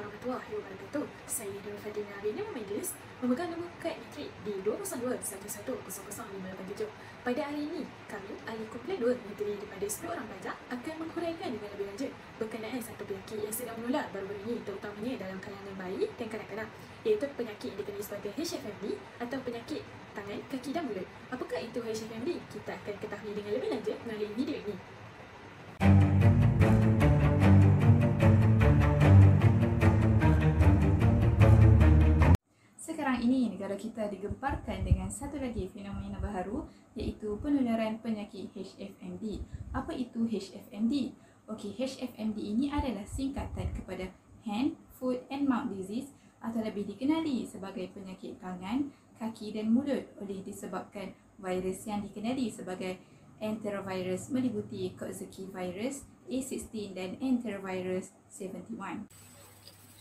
warahmatullahi wabarakatuh. Saya Nur Fadina bin Medis, memegang nombor kad matrik di 202-11-00587. Pada hari ini, kami, ahli Kumpulan 2 yang terdiri daripada 10 orang pelajar akan menghuraikan dengan lebih lanjut berkenaan satu penyakit yang sedang menular baru-baru ini, terutamanya dalam kalangan bayi dan kanak-kanak, iaitu penyakit yang dikenali sebagai HFMD atau penyakit tangan, kaki dan mulut. Apakah itu HFMD? Kita akan ketahui dengan lebih lanjut melalui video ini. Sekarang ini negara kita digemparkan dengan satu lagi fenomena baharu, iaitu penularan penyakit HFMD. Apa itu HFMD? Okey, HFMD ini adalah singkatan kepada Hand, Foot and Mouth Disease atau lebih dikenali sebagai penyakit tangan, kaki dan mulut oleh disebabkan virus yang dikenali sebagai enterovirus meliputi Coxsackie virus, A16 dan enterovirus 71.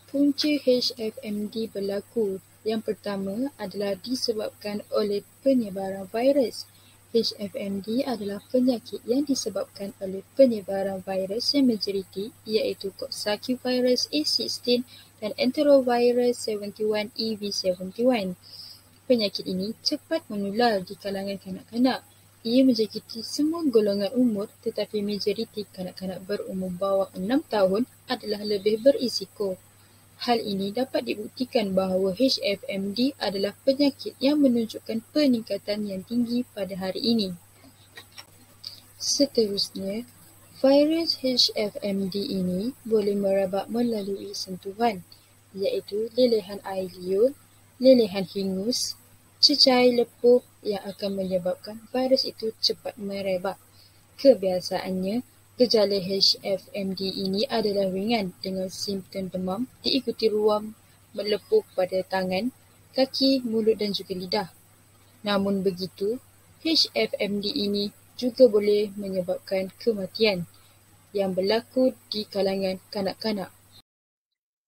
Punca HFMD berlaku. Yang pertama adalah disebabkan oleh penyebaran virus. HFMD adalah penyakit yang disebabkan oleh penyebaran virus yang menjadi iaitu Coxsackie virus A16 dan enterovirus 71 EV71. Penyakit ini cepat menular di kalangan kanak-kanak. Ia menjangkiti semua golongan umur, tetapi majoriti kanak-kanak berumur bawah 6 tahun adalah lebih berisiko. Hal ini dapat dibuktikan bahawa HFMD adalah penyakit yang menunjukkan peningkatan yang tinggi pada hari ini. Seterusnya, virus HFMD ini boleh merebak melalui sentuhan, iaitu lelehan air liur, lelehan hingus, cecair lepuh yang akan menyebabkan virus itu cepat merebak. Kebiasaannya, gejala HFMD ini adalah ringan dengan simptom demam diikuti ruam melepuh pada tangan, kaki, mulut dan juga lidah. Namun begitu, HFMD ini juga boleh menyebabkan kematian yang berlaku di kalangan kanak-kanak.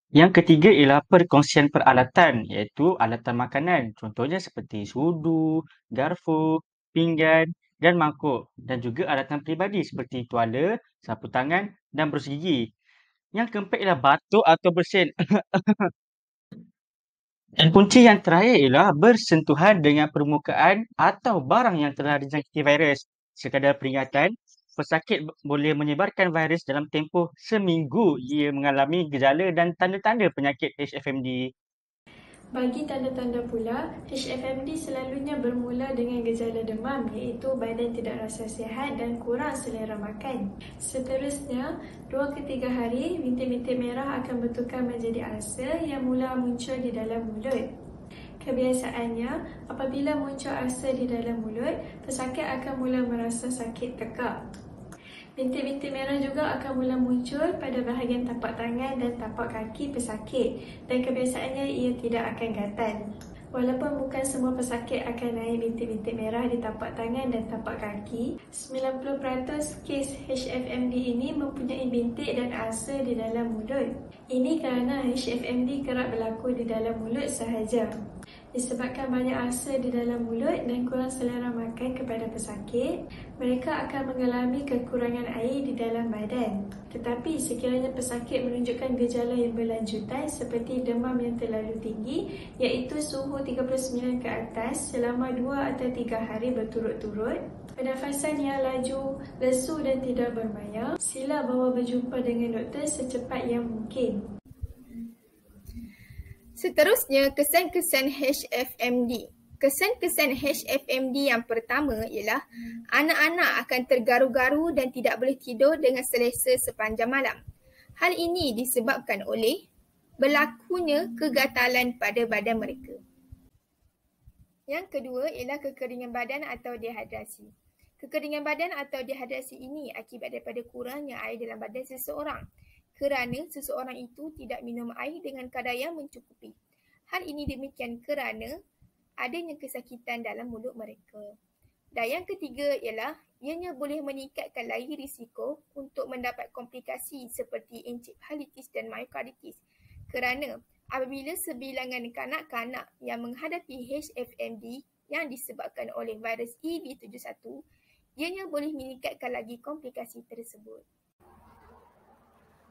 Yang ketiga ialah perkongsian peralatan, iaitu alatan makanan. Contohnya seperti sudu, garfu, pinggan dan mangkuk. Dan juga alatan peribadi seperti tuala, sapu tangan dan berus gigi. Yang keempat ialah batuk atau bersin. Dan punca yang terakhir ialah bersentuhan dengan permukaan atau barang yang telah dijangkiti virus. Sekadar peringatan, pesakit boleh menyebarkan virus dalam tempoh seminggu ia mengalami gejala dan tanda-tanda penyakit HFMD. Bagi tanda-tanda pula, HFMD selalunya bermula dengan gejala demam, iaitu badan tidak rasa sihat dan kurang selera makan. Seterusnya, 2 ke 3 hari, bintik-bintik merah akan bertukar menjadi ulcer yang mula muncul di dalam mulut. Kebiasaannya, apabila muncul ulcer di dalam mulut, pesakit akan mula merasa sakit tekak. Bintik-bintik merah juga akan mula muncul pada bahagian tapak tangan dan tapak kaki pesakit dan kebiasaannya ia tidak akan gatal. Walaupun bukan semua pesakit akan naik bintik-bintik merah di tapak tangan dan tapak kaki, 90% kes HFMD ini mempunyai bintik dan ulcer di dalam mulut. Ini kerana HFMD kerap berlaku di dalam mulut sahaja. Disebabkan banyak ulcer di dalam mulut dan kurang selera makan kepada pesakit, mereka akan mengalami kekurangan air di dalam badan. Tetapi sekiranya pesakit menunjukkan gejala yang berlanjutan seperti demam yang terlalu tinggi, iaitu suhu 39 ke atas selama 2 atau 3 hari berturut-turut, pernafasan yang laju, lesu dan tidak bermayar, sila bawa berjumpa dengan doktor secepat yang mungkin. Seterusnya, kesan-kesan HFMD. Kesan-kesan HFMD yang pertama ialah anak-anak akan tergaru-garu dan tidak boleh tidur dengan selesa sepanjang malam. Hal ini disebabkan oleh berlakunya kegatalan pada badan mereka. Yang kedua ialah kekeringan badan atau dehidrasi. Kekeringan badan atau dehidrasi ini akibat daripada kurangnya air dalam badan seseorang kerana seseorang itu tidak minum air dengan kadar yang mencukupi. Hal ini demikian kerana adanya kesakitan dalam mulut mereka. Dan yang ketiga ialah ianya boleh meningkatkan lagi risiko untuk mendapat komplikasi seperti encephalitis dan myocarditis kerana apabila sebilangan kanak-kanak yang menghadapi HFMD yang disebabkan oleh virus EV71, ianya boleh meningkatkan lagi komplikasi tersebut.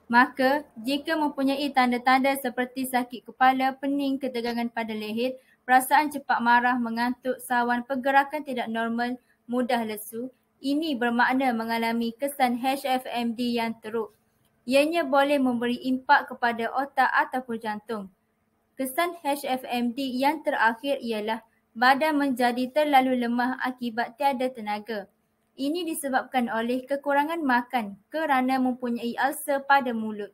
Maka, jika mempunyai tanda-tanda seperti sakit kepala, pening, ketegangan pada leher, perasaan cepat marah, mengantuk, sawan, pergerakan tidak normal, mudah lesu, ini bermakna mengalami kesan HFMD yang teruk. Ianya boleh memberi impak kepada otak ataupun jantung. Kesan HFMD yang terakhir ialah badan menjadi terlalu lemah akibat tiada tenaga. Ini disebabkan oleh kekurangan makan kerana mempunyai ulcer pada mulut.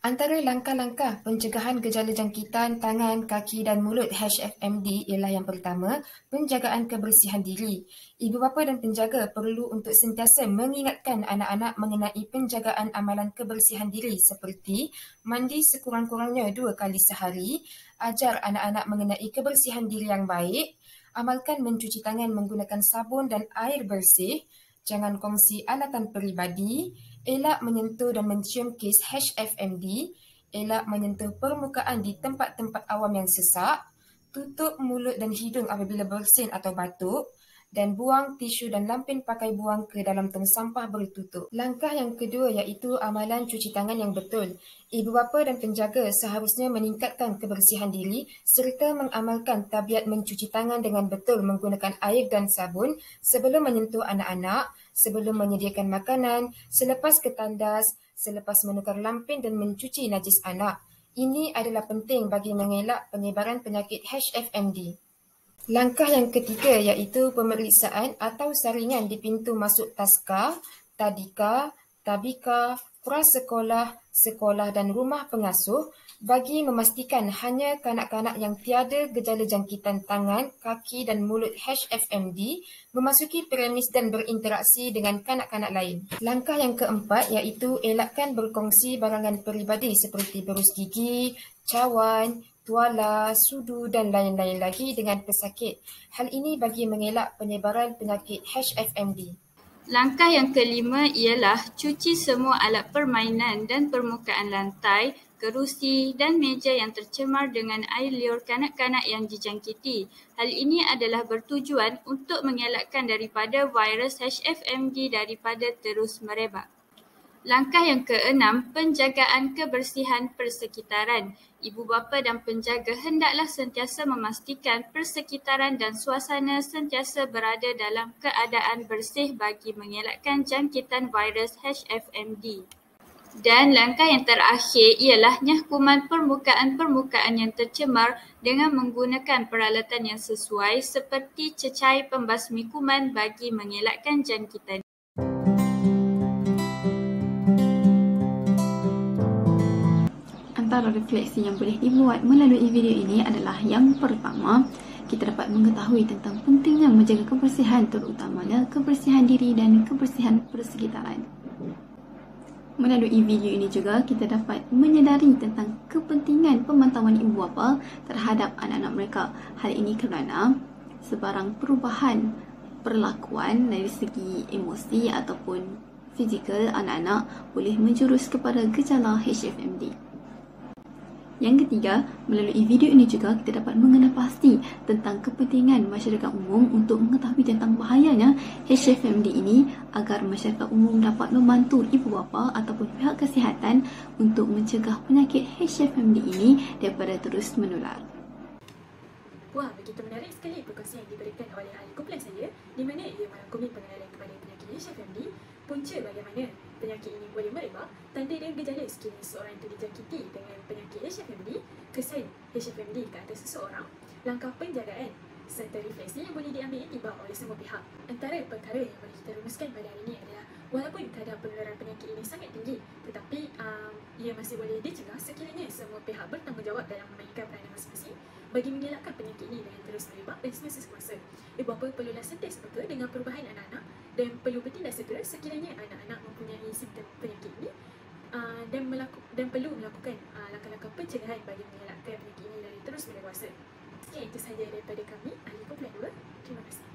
Antara langkah-langkah pencegahan gejala jangkitan tangan, kaki dan mulut HFMD ialah yang pertama, penjagaan kebersihan diri. Ibu bapa dan penjaga perlu untuk sentiasa mengingatkan anak-anak mengenai penjagaan amalan kebersihan diri seperti mandi sekurang-kurangnya 2 kali sehari, ajar anak-anak mengenai kebersihan diri yang baik, amalkan mencuci tangan menggunakan sabun dan air bersih, jangan kongsi alatan peribadi, elak menyentuh dan mencium kes HFMD, elak menyentuh permukaan di tempat-tempat awam yang sesak, tutup mulut dan hidung apabila bersin atau batuk, dan buang tisu dan lampin pakai buang ke dalam tong sampah bertutup. Langkah yang kedua iaitu amalan cuci tangan yang betul. Ibu bapa dan penjaga seharusnya meningkatkan kebersihan diri serta mengamalkan tabiat mencuci tangan dengan betul menggunakan air dan sabun sebelum menyentuh anak-anak, sebelum menyediakan makanan, selepas ketandas, selepas menukar lampin dan mencuci najis anak. Ini adalah penting bagi mengelak penyebaran penyakit HFMD. Langkah yang ketiga iaitu pemeriksaan atau saringan di pintu masuk taska, tadika, tabika, prasekolah, sekolah dan rumah pengasuh bagi memastikan hanya kanak-kanak yang tiada gejala jangkitan tangan, kaki dan mulut HFMD memasuki premis dan berinteraksi dengan kanak-kanak lain. Langkah yang keempat iaitu elakkan berkongsi barangan peribadi seperti berus gigi, cawan, tuala, sudu dan lain-lain lagi dengan pesakit. Hal ini bagi mengelak penyebaran penyakit HFMD. Langkah yang kelima ialah cuci semua alat permainan dan permukaan lantai, kerusi dan meja yang tercemar dengan air liur kanak-kanak yang dijangkiti. Hal ini adalah bertujuan untuk mengelakkan daripada virus HFMD daripada terus merebak. Langkah yang keenam, penjagaan kebersihan persekitaran. Ibu bapa dan penjaga hendaklah sentiasa memastikan persekitaran dan suasana sentiasa berada dalam keadaan bersih bagi mengelakkan jangkitan virus HFMD. Dan langkah yang terakhir ialah nyakuman permukaan-permukaan yang tercemar dengan menggunakan peralatan yang sesuai seperti cecair pembasmi kuman bagi mengelakkan jangkitan. Antara refleksi yang boleh dibuat melalui video ini adalah yang pertama, kita dapat mengetahui tentang pentingnya menjaga kebersihan terutamanya kebersihan diri dan kebersihan persekitaran. Melalui video ini juga kita dapat menyedari tentang kepentingan pemantauan ibu bapa terhadap anak-anak mereka. Hal ini kerana sebarang perubahan perlakuan dari segi emosi ataupun fizikal anak-anak boleh menjurus kepada gejala HFMD. Yang ketiga, melalui video ini juga kita dapat mengenal pasti tentang kepentingan masyarakat umum untuk mengetahui tentang bahayanya HFMD ini agar masyarakat umum dapat membantu ibu bapa ataupun pihak kesihatan untuk mencegah penyakit HFMD ini daripada terus menular. Wah, begitu menarik sekali perkongsian yang diberikan oleh ahli kumpulan saya di mana ia merangkumi pengenalan kepada penyakit HFMD, punca bagaimana penyakit ini boleh merebak, tanda dan gejala sekiranya seseorang itu dijangkiti dengan penyakit HFMD, kesan HFMD ke atas seseorang, langkah penjagaan serta refleksi yang boleh diambil iktibar oleh semua pihak. Antara perkara yang boleh kita rumuskan pada hari ini adalah walaupun kadar penularan penyakit ini sangat tinggi, tetapi ia masih boleh dicegah sekiranya semua pihak bertanggungjawab dalam memainkan peranan masing-masing bagi mengelakkan penyakit ini dengan terus merebak dan semasa. Ibu bapa perlulah sentiasa peka dengan perubahan anak-anak dan perlu bertindak segera sekiranya anak-anak mempunyai simptom penyakit ini dan perlu melakukan langkah-langkah pencegahan bagi mengelakkan penyakit ini dari terus berkuasa. Sekian itu sahaja daripada kami, ahli kumpulan 2. Terima kasih.